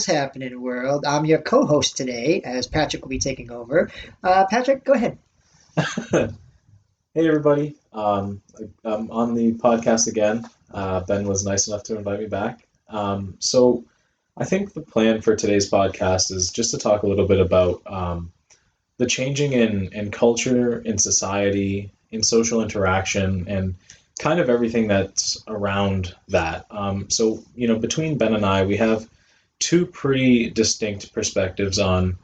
Woz Happening world. I'm your co-host today, as Patrick will be taking over. Patrick, go ahead. Hey everybody, I'm on the podcast again. Ben was nice enough to invite me back. So I think the plan for today's podcast is just to talk a little bit about the changing in culture, in society, in social interaction, and kind of everything that's around that. Between Ben and I, we have two pretty distinct perspectives on,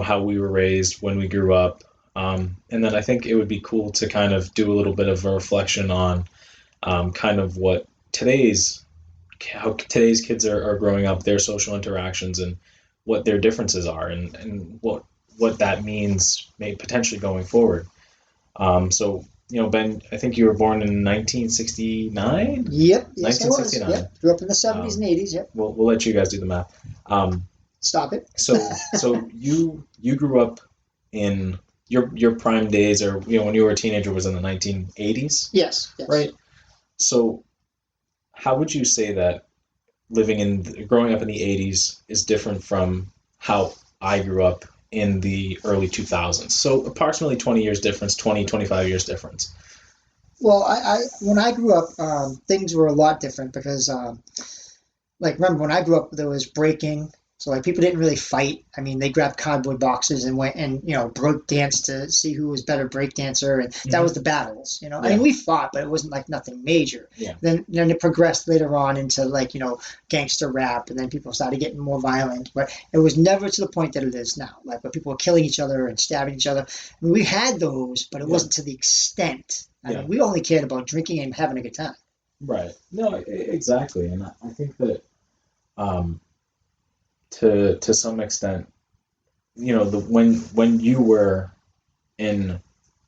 how we were raised when we grew up. And then I think it would be cool to kind of do a little bit of a reflection on kind of how today's kids are growing up, their social interactions, and what their differences are, and what that means may potentially going forward. Ben, I think you were born in 1969? Yep, yes, I was. 1969. Yep, grew up in the 70s and Um, 80s. Yep, we'll let you guys do the math. Um, stop it. so you grew up in your prime days, or when you were a teenager, was in the 1980s, Yes, yes. right? So how would you say that growing up in the 80s is different from how I grew up in the early 2000s? So approximately 20 years difference, 25 years difference. Well, when I grew up, things were a lot different because, remember when I grew up, there was breaking. So like people didn't really fight. I mean, they grabbed cardboard boxes and went and broke dance to see who was better break dancer, and that was the battles. I mean, Yeah. we fought, but it wasn't like nothing major. Yeah. Then it progressed later on into gangster rap, and then people started getting more violent. But it was never to the point that it is now, like where people were killing each other and stabbing each other. I mean, we had those, but it Yeah. wasn't to the extent. I Yeah. mean, we only cared about drinking and having a good time. Right. No, exactly. And I think that um, to some extent, when you were in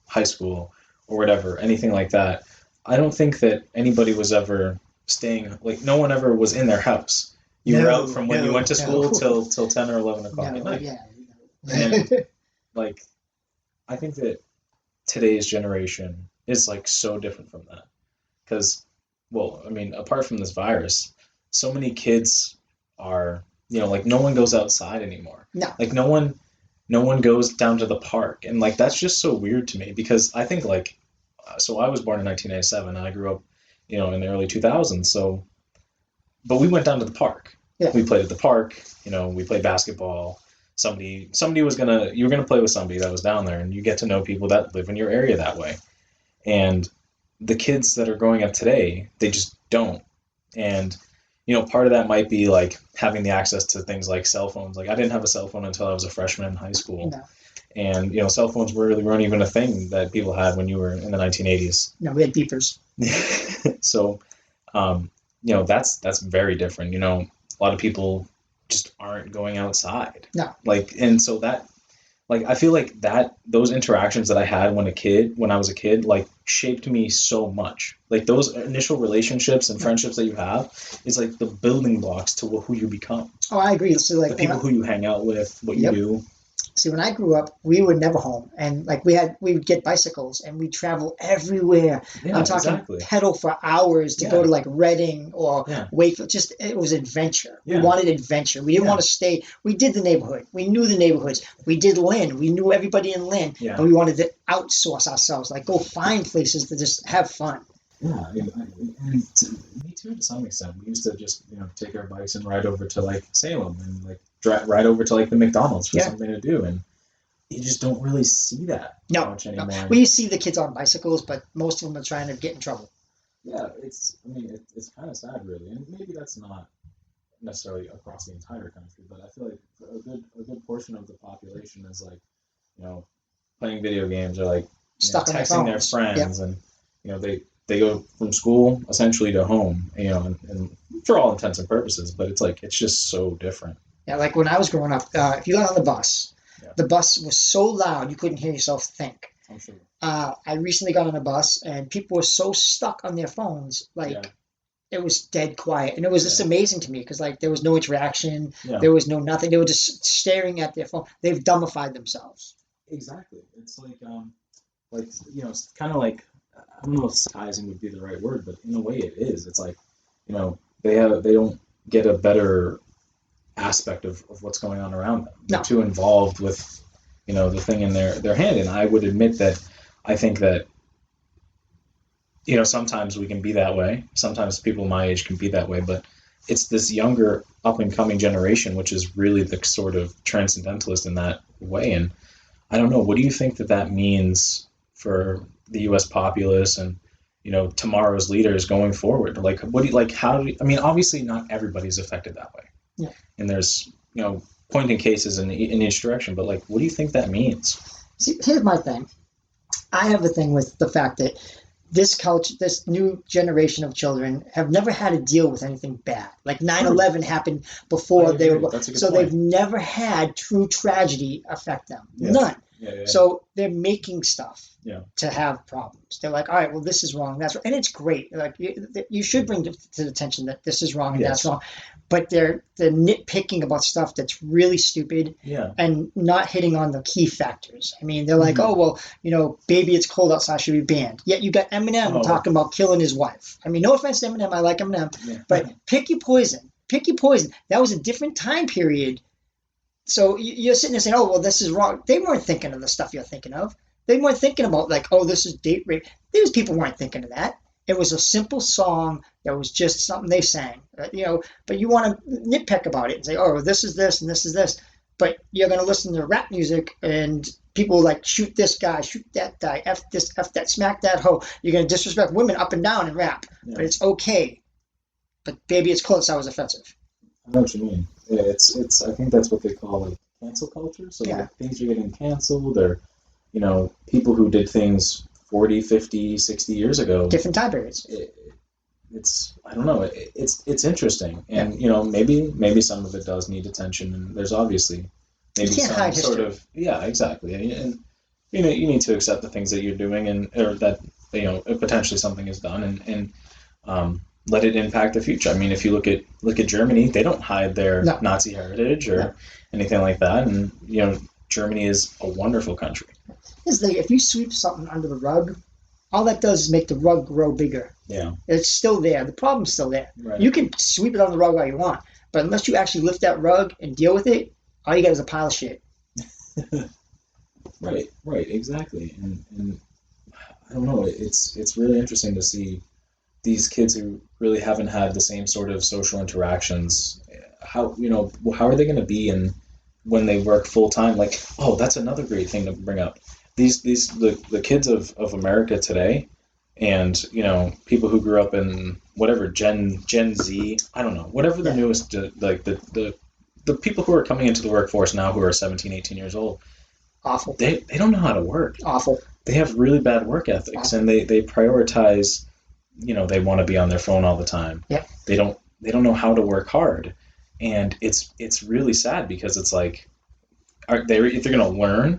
high school or whatever, anything like that, I don't think that anybody was ever staying, like no one ever was in their house. You were out from when you went to school till 10 or 11 o'clock at No, night. yeah. And like I think that today's generation is like so different from that. Because, well, I mean, apart from this virus, so many kids are, like no one goes outside anymore. No. Like no one goes down to the park, and like that's just so weird to me because I think so I was born in 1987 and I grew up, in the early 2000s. So, but we went down to the park. Yeah. We played at the park. We played basketball. You were gonna play with somebody that was down there, and you get to know people that live in your area that way. And the kids that are growing up today, they just don't. And part of that might be like having the access to things like cell phones. Like I didn't have a cell phone until I was a freshman in high school. No. And cell phones weren't even a thing that people had when you were in the 1980s. No, we had beepers. So that's very different. A lot of people just aren't going outside. No. And so that, I feel like those interactions that I had when I was a kid, like shaped me so much. Like those initial relationships and friendships that you have is like the building blocks to who you become. Oh, I agree. So The people who you hang out with, what you do. See, when I grew up, we were never home, and we would get bicycles, and we'd travel everywhere. Yeah, I'm talking exactly. pedal for hours to go to like Reading or Wakefield. Just it was adventure. Yeah. We wanted adventure. We didn't want to stay. We did the neighborhood. We knew the neighborhoods. We did Lynn. We knew everybody in Lynn, Yeah. but we wanted to outsource ourselves, like go find places to just have fun. Yeah, me too to some extent. We used to just take our bikes and ride over to like Salem and like ride over to like the McDonald's for something to do, and you just don't really see that much anymore. No. We see the kids on bicycles, but most of them are trying to get in trouble. Yeah, it's kind of sad, really, and maybe that's not necessarily across the entire country, but I feel like a good portion of the population is like, playing video games or like Stuck on their texting their phones. friends, and they go from school essentially to home, and for all intents and purposes, but it's just so different. Yeah, like when I was growing up, if you got on the bus, the bus was so loud you couldn't hear yourself think. I'm sure. I recently got on a bus and people were so stuck on their phones, it was dead quiet, and it was just amazing to me because like there was no interaction, there was no nothing. They were just staring at their phone. They've dumbified themselves. Exactly. It's it's kind of like, I don't know if surprising would be the right word, but in a way it is. It's like, they don't get a better aspect of what's going on around them. They're No. too involved with, the thing in their hand. And I would admit that I think that, sometimes we can be that way. Sometimes people my age can be that way, but it's this younger up and coming generation, which is really the sort of transcendentalist in that way. And I don't know, what do you think that means for the U.S. populace and, tomorrow's leaders going forward? Like, what do you, like, how do you, I mean, obviously not everybody's affected that way. Yeah. And there's, pointing cases in each direction, but like, what do you think that means? See, here's my thing. I have a thing with the fact that this culture, this new generation of children have never had to deal with anything bad. Like 9/11 happened before they were, so point. they've never had true tragedy affect them. Yeah. None. Yeah. So they're making stuff Yeah. to have problems. They're like, all right, well, this is wrong, that's wrong. And it's great. Like you should bring to the attention that this is wrong and that's wrong. But they're nitpicking about stuff that's really stupid and not hitting on the key factors. I mean, they're like, oh, well, Baby It's Cold Outside should be banned. Yet you got Eminem talking about killing his wife. I mean, no offense to Eminem, I like Eminem, but pick your poison. Pick your poison. That was a different time period. So you're sitting there saying, oh, well, this is wrong. They weren't thinking of the stuff you're thinking of. They weren't thinking about like, oh, this is date rape. These people weren't thinking of that. It was a simple song that was just something they sang, but you want to nitpick about it and say, oh, this is this and this is this. But you're going to listen to rap music and people like shoot this guy, shoot that guy, F this, F that, smack that hoe. You're going to disrespect women up and down in rap, but it's okay. But Baby It's Close, that was offensive. I know what you mean. Yeah, it's. I think that's what they call like cancel culture. So like, things are getting canceled, or people who did things 40, 50, 60 years ago. Different time periods. It's I don't know. It's interesting, and maybe some of it does need attention, and there's obviously maybe some sort of exactly, and you need to accept the things that you're doing, and or that potentially something is done, and let it impact the future. I mean, if you look at Germany, they don't hide their Nazi heritage or anything like that, and Germany is a wonderful country. If you sweep something under the rug, all that does is make the rug grow bigger. Yeah, it's still there. The problem's still there. Right. You can sweep it under the rug all you want, but unless you actually lift that rug and deal with it, all you got is a pile of shit. Right, exactly, and I don't know. It's really interesting to see these kids who really haven't had the same sort of social interactions. How are they going to be when they work full time? Like, oh, that's another great thing to bring up. The kids of America today, and people who grew up in whatever Gen Z, I don't know, whatever the newest, like the people who are coming into the workforce now who are 17, 18 years old, awful. They don't know how to work. Awful. They have really bad work ethics, and they prioritize. They want to be on their phone all the time. Yeah. They don't know how to work hard, and it's really sad because it's like, they're either going to learn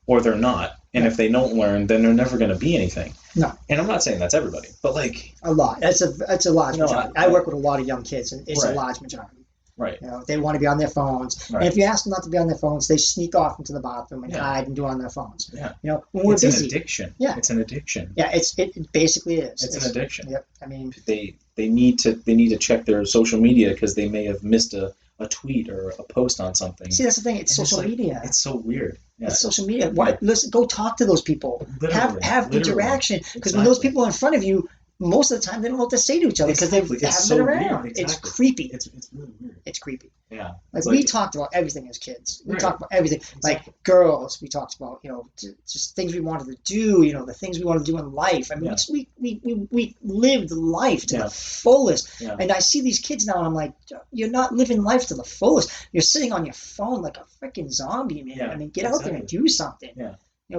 or they're not. And if they don't learn, then they're never going to be anything. No. And I'm not saying that's everybody, but like a lot. That's a large majority. I work with a lot of young kids, and it's a large majority. Right. They want to be on their phones. Right. And if you ask them not to be on their phones, they sneak off into the bathroom and hide and do it on their phones. Yeah. When we're busy. It's an addiction. Yeah. It's an addiction. Yeah, it basically is. It's an addiction. Yep. I mean, they need to check their social media because they may have missed a tweet or a post on something. See, that's the thing. It's social media. It's so weird. Yeah. It's social media. Why? Listen, go talk to those people. Have interaction. Because when those people are in front of you, most of the time they don't know what to say to each other because they haven't been around. Exactly. It's creepy. It's really weird. It's creepy. Yeah. Like we talked about everything as kids. We talked about everything. Exactly. Like girls, we talked about just things we wanted to do. The things we want to do in life. I mean, we lived life to the fullest. Yeah. And I see these kids now, and I'm like, you're not living life to the fullest. You're sitting on your phone like a freaking zombie, man. Yeah. I mean, get out there and do something. Yeah.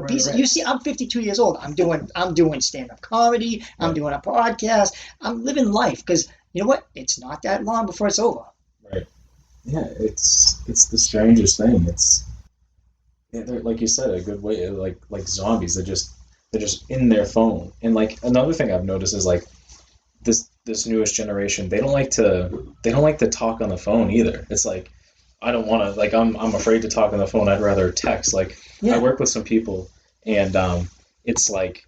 You see, I'm 52 years old. I'm doing stand-up comedy. I'm doing a podcast. I'm living life because you know what? It's not that long before it's over. Right. Yeah, it's the strangest thing. It's like you said, a good way like zombies. They're just in their phone. And like another thing I've noticed is like this newest generation. They don't like to talk on the phone either. It's like, I don't want to, like, I'm afraid to talk on the phone. I'd rather text. Like, I work with some people, and it's like,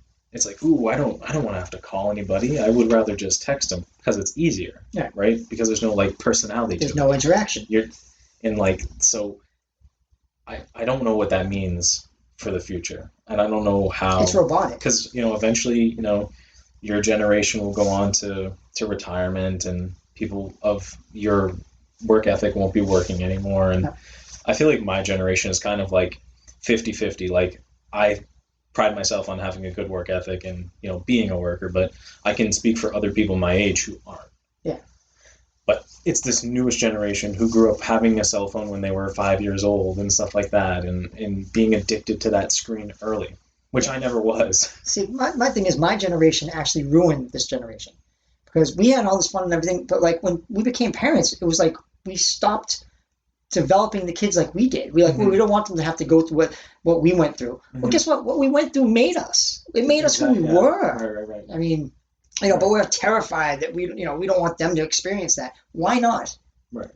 ooh, I don't want to have to call anybody. I would rather just text them because it's easier, right? Because there's no like personality. There's no interaction. And like, so I don't know what that means for the future. And I don't know how, It's robotic. because, eventually, your generation will go on to retirement, and people of your work ethic won't be working anymore. And I feel like my generation is kind of like 50-50. Like, I pride myself on having a good work ethic and, being a worker, but I can speak for other people my age who aren't. Yeah. But it's this newest generation who grew up having a cell phone when they were 5 years old and stuff like that, and being addicted to that screen early, which I never was. See, my thing is my generation actually ruined this generation because we had all this fun and everything, but like when we became parents, it was like we stopped developing the kids like we did. Well, we don't want them to have to go through what we went through. Well, guess what? What we went through made us. It made us who we were. Right. I mean, but we're terrified that we don't want them to experience that. Why not? Right.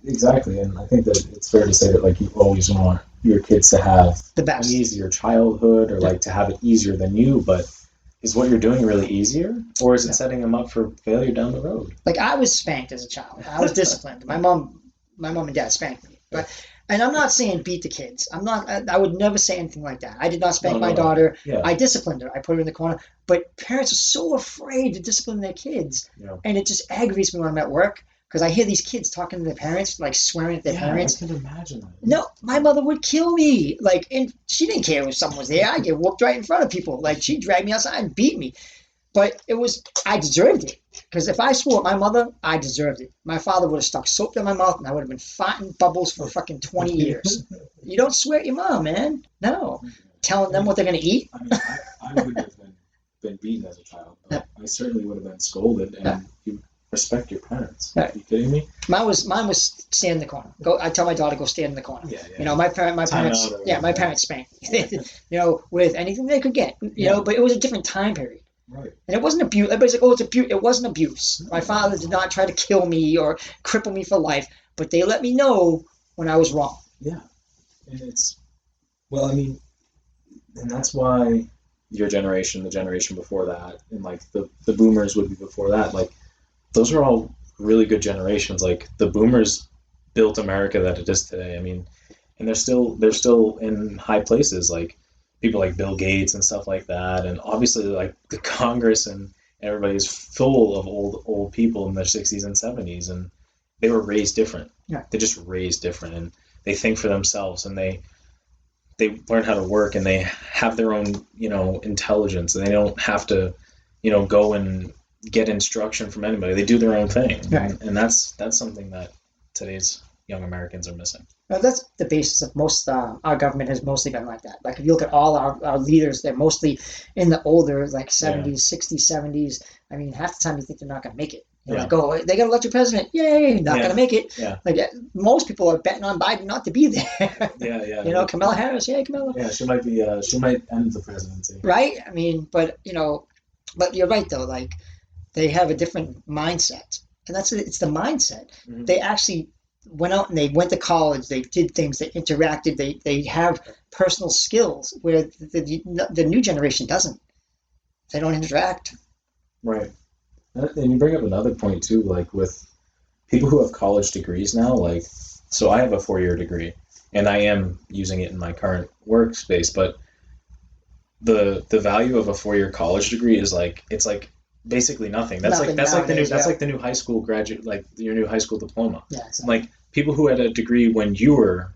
Exactly, and I think that it's fair to say that like you always want your kids to have The best. an easier childhood, or like to have it easier than you, but is what you're doing really easier, or is it setting them up for failure down the road? Like I was spanked as a child. I was disciplined. My mom and dad spanked me. And I'm not saying beat the kids. I would never say anything like that. I did not spank my daughter. Yeah. I disciplined her. I put her in the corner. But parents are so afraid to discipline their kids. Yeah. And it just aggravates me when I'm at work because I hear these kids talking to their parents, like swearing at their parents. I can imagine that. No, my mother would kill me. Like, and she didn't care if someone was there. I get whooped right in front of people. Like, she'd drag me outside and beat me. But I deserved it. Because if I swore at my mother, I deserved it. My father would have stuck soap in my mouth and I would have been farting bubbles for fucking 20 years. You don't swear at your mom, man. No. Telling them what they're going to eat. I mean, I wouldn't have been beaten as a child, but I certainly would have been scolded, and you respect your parents. Right. Are you kidding me? Mine was stand in the corner. I tell my daughter go stand in the corner. Yeah. My parents my parents spanked me. With anything they could get. But it was a different time period. Right. And it wasn't abuse. Everybody's like, oh, it's abuse. It wasn't abuse. My father did not try to kill me or cripple me for life, but they let me know when I was wrong. Yeah. And and that's why Your generation, the generation before that, and like the boomers would be before that, like those are all really good generations. Like the boomers built America that it is today. I mean, and they're still in high places, like people like Bill Gates and stuff like that. And obviously like the Congress and everybody is full of old people in their 60s and 70s, and they were raised different. Yeah. They just raised different, and they think for themselves, and they learn how to work, and they have their own, intelligence, and they don't have to, go and get instruction from anybody. They do their own thing. Right. And that's something that today's young Americans are missing. Now, that's the basis of most, our government has mostly been like that. Like if you look at all our leaders, they're mostly in the older, like 70s, 60s, 70s. I mean, half the time you think they're not going to make it. You're like, oh, they got to elect your president. Yay, not going to make it. Yeah. Like most people are betting on Biden not to be there. Yeah. Kamala Harris. Yay, Kamala. yeah, she might end the presidency. Right? I mean, but you're right though. Like they have a different mindset, and it's the mindset. Mm-hmm. They actually went out and they went to college. They did things. They interacted. They have personal skills where the new generation doesn't. They don't interact. Right. And you bring up another point too, like with people who have college degrees now, like, so I have a 4-year degree and I am using it in my current workspace, but the value of a 4-year college degree is like, it's like basically nothing. That's like the new high school graduate, like your new high school diploma. Yeah, exactly. Like people who had a degree when you were,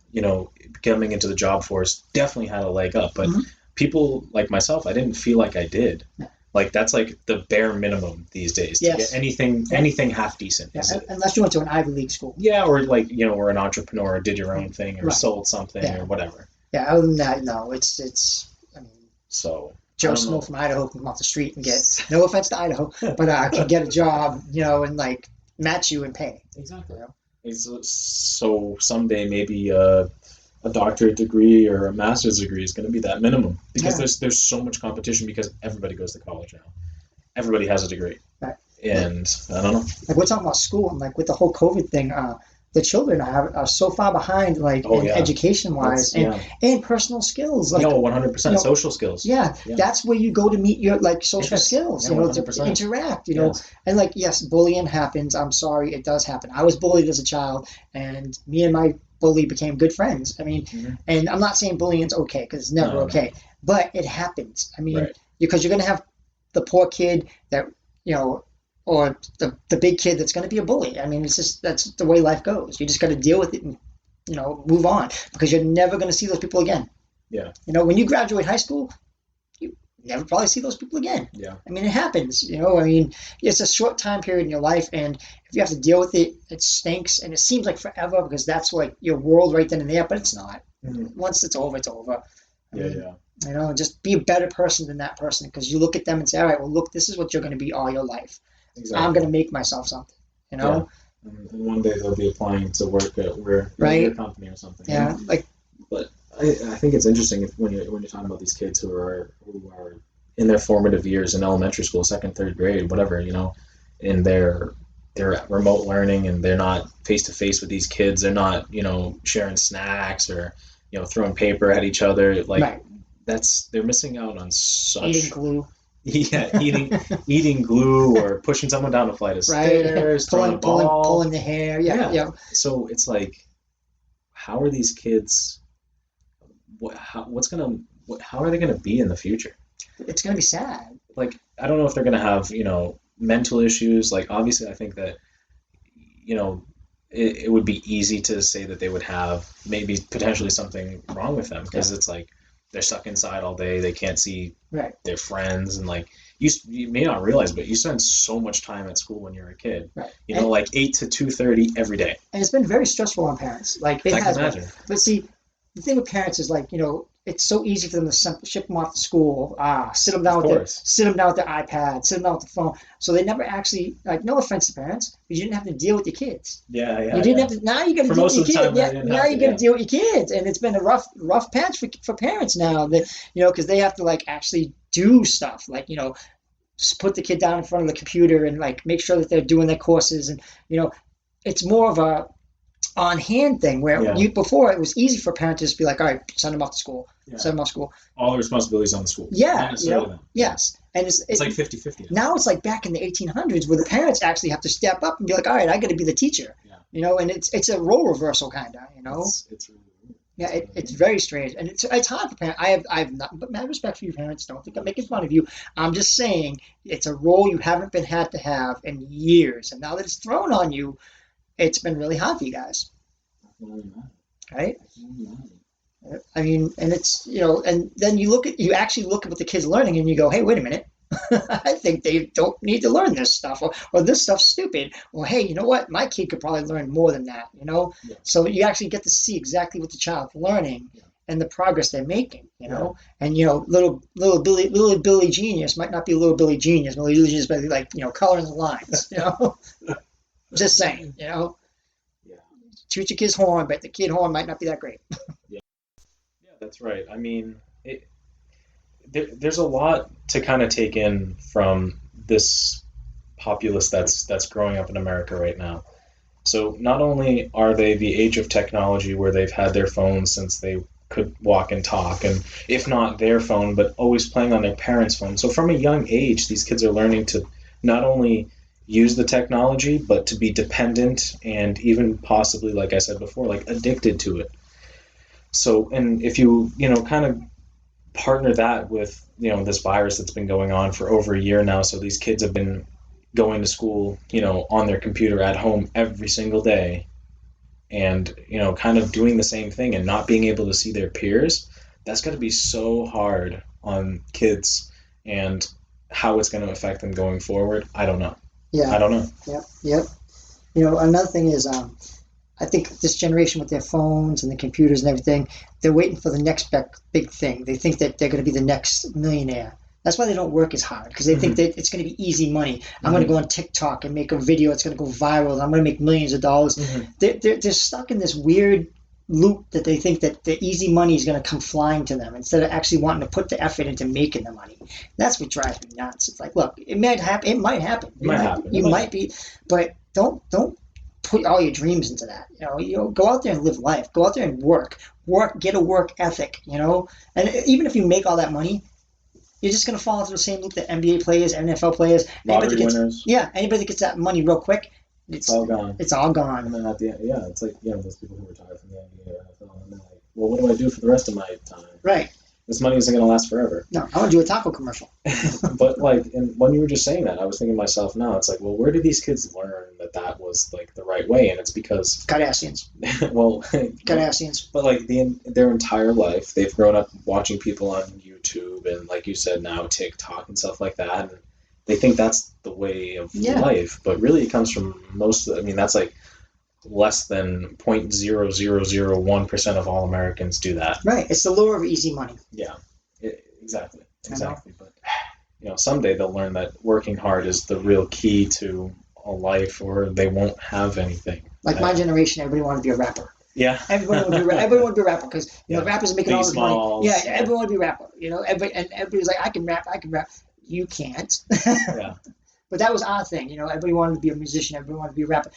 coming into the job force definitely had a leg up, but people like myself, I didn't feel like I did. Yeah. Like that's like the bare minimum these days to get anything half decent. Yeah, unless you went to an Ivy League school. Yeah, or like or an entrepreneur, or did your own thing, or sold something, or whatever. Yeah, other than that, no. It's. I mean, so Joe Smo from Idaho can come off the street and get. No offense to Idaho, but can get a job, and like match you and pay. Exactly. So someday maybe a doctorate degree or a master's degree is going to be that minimum, because there's so much competition, because everybody goes to college now. Everybody has a degree. Right. And I don't know. Like we're talking about school, and like with the whole COVID thing, the children are so far behind, like education wise and personal skills. Like 100% social skills. Yeah, that's where you go to meet your like social skills. You know, to interact. You know, and like yes, bullying happens. I'm sorry, it does happen. I was bullied as a child, and me and my bully became good friends. I mean, and I'm not saying bullying is okay because it's never okay, but it happens. I mean, because you're going to have the poor kid that, you know, or the big kid that's going to be a bully. I mean, it's just, that's the way life goes. You just got to deal with it and, you know, move on, because you're never going to see those people again. Yeah. You know, when you graduate high school, you never probably see those people again. Yeah. I mean, it happens, you know, I mean, it's a short time period in your life, and if you have to deal with it, it stinks, and it seems like forever because that's like your world right then and there, but it's not. Once it's over, it's over. I mean, you know, just be a better person than that person, because you look at them and say, all right, well, look, this is what you're going to be all your life. Exactly. I'm going to make myself something, you know? Yeah. And one day they'll be applying to work at your company or something. Yeah. Like, but I think it's interesting when you're talking about these kids who are in their formative years in elementary school, second, third grade, whatever, you know, and they're remote learning, and they're not face to face with these kids. They're not, you know, sharing snacks or, you know, throwing paper at each other. Like they're missing out on such eating glue. Yeah, eating glue or pushing someone down a flight of stairs, pulling the hair. Yeah. So it's like, how are these kids? How are they gonna be in the future? It's gonna be sad. Like, I don't know if they're gonna have, you know, mental issues. Like, obviously, I think that, you know, it would be easy to say that they would have maybe potentially something wrong with them, because it's like they're stuck inside all day. They can't see their friends, and like you may not realize, but you spend so much time at school when you're a kid. Right. You know, like 8 to 2:30 every day. And it's been very stressful on parents. Like it has been. But see, the thing with parents is, like, you know, it's so easy for them to ship them off to school, sit them down with their iPad, sit them down with the phone. So they never actually, like, no offense to parents, but you didn't have to deal with your kids. Yeah. You didn't have to. Now you got to deal with your kids. Now you got to deal with your kids, and it's been a rough patch for parents now. That, you know, because they have to like actually do stuff, like, you know, just put the kid down in front of the computer and like make sure that they're doing their courses, and, you know, it's more of a on-hand thing where before it was easy for parents to just be like, all right, send them off to school. Send them off to school. All the responsibilities on the school. Yeah. You know, yes. And it's like 50-50. Now it's like back in the 1800s where the parents actually have to step up and be like, all right, I got to be the teacher. Yeah. You know, and it's a role reversal kind of, you know. It's really weird. Yeah, it's very strange, and it's hard for parents. I have nothing but mad respect for you parents. Don't think I'm making fun of you. I'm just saying it's a role you haven't been had to have in years, and now that it's thrown on you, it's been really hard for you guys. Right? I mean, and it's, you know, and then you actually look at what the kid's learning, and you go, hey, wait a minute. I think they don't need to learn this stuff, or this stuff's stupid. Or, hey, you know what? My kid could probably learn more than that, you know? Yeah. So you actually get to see exactly what the child's learning and the progress they're making, you know? And, you know, little Billy Genius might not be little Billy Genius. Billy Genius might be like, you know, coloring the lines, you know? Just saying, you know? Toot your kid's horn, but the kid horn might not be that great. Yeah, that's right. I mean, there's a lot to kind of take in from this populace that's growing up in America right now. So not only are they the age of technology where they've had their phones since they could walk and talk, and if not their phone, but always playing on their parents' phone. So from a young age, these kids are learning to not only use the technology, but to be dependent and even possibly, like I said before, like addicted to it. So, and if you know, kind of partner that with, you know, this virus that's been going on for over a year now. So these kids have been going to school, you know, on their computer at home every single day, and, you know, kind of doing the same thing and not being able to see their peers. That's got to be so hard on kids, and how it's going to affect them going forward, I don't know. I don't know. Yep. You know, another thing is, I think this generation with their phones and the computers and everything, they're waiting for the next big thing. They think that they're going to be the next millionaire. That's why they don't work as hard, because they think that it's going to be easy money. I'm going to go on TikTok and make a video. It's going to go viral. And I'm going to make millions of dollars. They're stuck in this weird loop that they think that the easy money is going to come flying to them instead of actually wanting to put the effort into making the money. That's what drives me nuts. It's like, look, it might happen. You might be, but don't put all your dreams into that. Go out there and live life. Go out there and work, get a work ethic. And even if you make all that money, you're just going to fall into the same loop that NBA players, NFL players, winners. Yeah, anybody that gets that money real quick, it's all gone. It's all gone. And then at the end, it's like those people who retire from the NBA or NFL, and they're like, well, what do I do for the rest of my time? Right. This money isn't going to last forever. No, I want to do a taco commercial. But and when you were just saying that, I was thinking to myself now, it's like, well, where did these kids learn that was like the right way? And it's because Kardashians. Well, Kardashians. But like their entire life, they've grown up watching people on YouTube and, like you said, now TikTok and stuff like that, and they think that's the way of life. But really, it comes from that's like less than 0.0001% of all Americans do that. Right. It's the lure of easy money. Yeah. Exactly. But someday they'll learn that working hard is the real key to a life, or they won't have anything. Like my generation, everybody wanted to be a rapper. Yeah. Everybody wanted to be a rapper because rappers are making all this money. Yeah, everyone wanted to be a rapper. Everybody was like, I can rap. You can't. Yeah. But that was our thing, everybody wanted to be a musician, everybody wanted to be a rapper,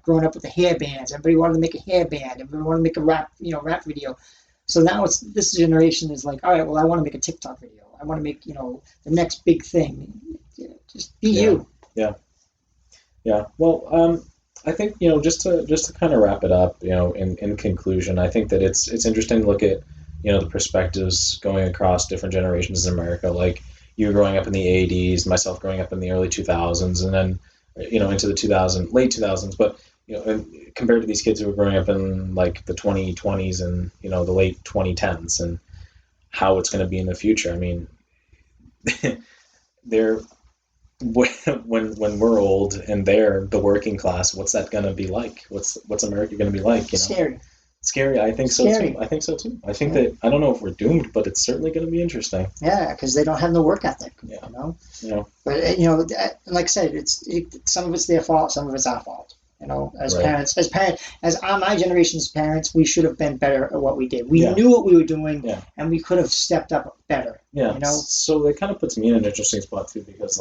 growing up with the hair bands, everybody wanted to make a hair band, everybody wanted to make a rap video. So now this generation is like, all right, well, I want to make a TikTok video. I want to make, the next big thing. Just be you. Yeah. Yeah. Well, I think, just to kind of wrap it up, in conclusion, I think that it's interesting to look at, the perspectives going across different generations in America, like you growing up in the 80s, myself growing up in the early 2000s, and then, into the late 2000s. But, and compared to these kids who were growing up in like the 2020s and, the late 2010s, and how it's going to be in the future. I mean, when we're old and they're the working class, what's that going to be like? What's America going to be like? Scary. I think so too. I think that, I don't know if we're doomed, but it's certainly going to be interesting. Yeah, because they don't have no work ethic. Yeah. But like I said, some of it's their fault, some of it's our fault. Parents, as my generation's parents, we should have been better at what we did. We knew what we were doing, and we could have stepped up better. Yeah. So that kind of puts me in an interesting spot too, because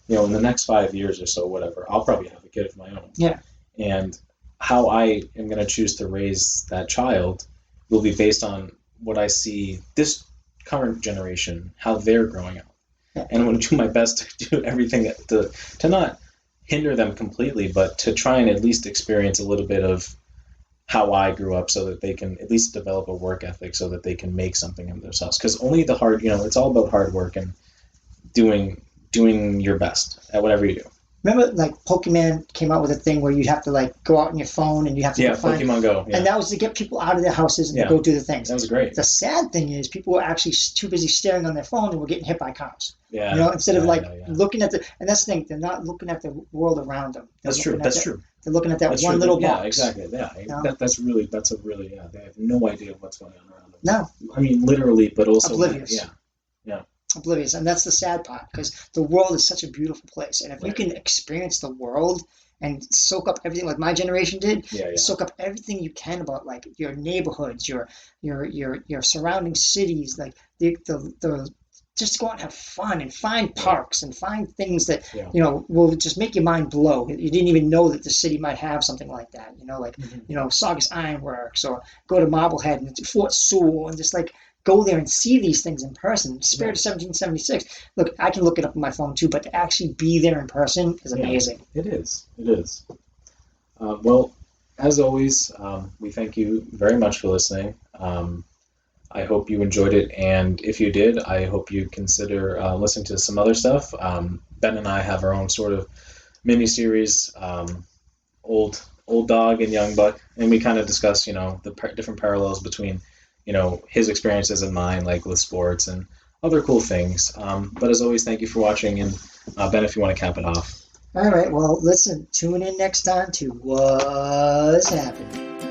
in the next 5 years or so, whatever, I'll probably have a kid of my own. Yeah. And how I am going to choose to raise that child will be based on what I see this current generation, how they're growing up. Yeah. And I'm going to do my best to do everything to not hinder them completely, but to try and at least experience a little bit of how I grew up, so that they can at least develop a work ethic, so that they can make something of themselves. Because only the hard, it's all about hard work and doing your best at whatever you do. Remember, like, Pokemon came out with a thing where you have to, go out on your phone and you have to go find... Pokemon Go. Yeah. And that was to get people out of their houses and to go do the things. That was great. The sad thing is people were actually too busy staring on their phone and were getting hit by cars. Yeah. Instead of, looking at the... And that's the thing. They're not looking at the world around them. That's true. They're looking at that one little box. Yeah, exactly. Yeah. That's a really... They have no idea what's going on around them. No. I mean, literally, but also... Oblivious. Yeah. Oblivious, and that's the sad part, because the world is such a beautiful place, and if you can experience the world and soak up everything like my generation did, soak up everything you can about your neighborhoods, your surrounding cities, the just go out and have fun and find parks and find things that will just make your mind blow. You didn't even know that the city might have something like that, Saugus Ironworks, or go to Marblehead and Fort Sewell and just go there and see these things in person. Spirit of 1776. Look, I can look it up on my phone too, but to actually be there in person is amazing. It is. Well, as always, we thank you very much for listening. I hope you enjoyed it, and if you did, I hope you consider listening to some other stuff. Ben and I have our own sort of mini-series, Old Dog and Young Buck, and we kind of discuss, the different parallels between his experiences and mine, with sports and other cool things. But as always, thank you for watching. And Ben, if you want to cap it off. All right. Well, listen, tune in next time to Woz Happening.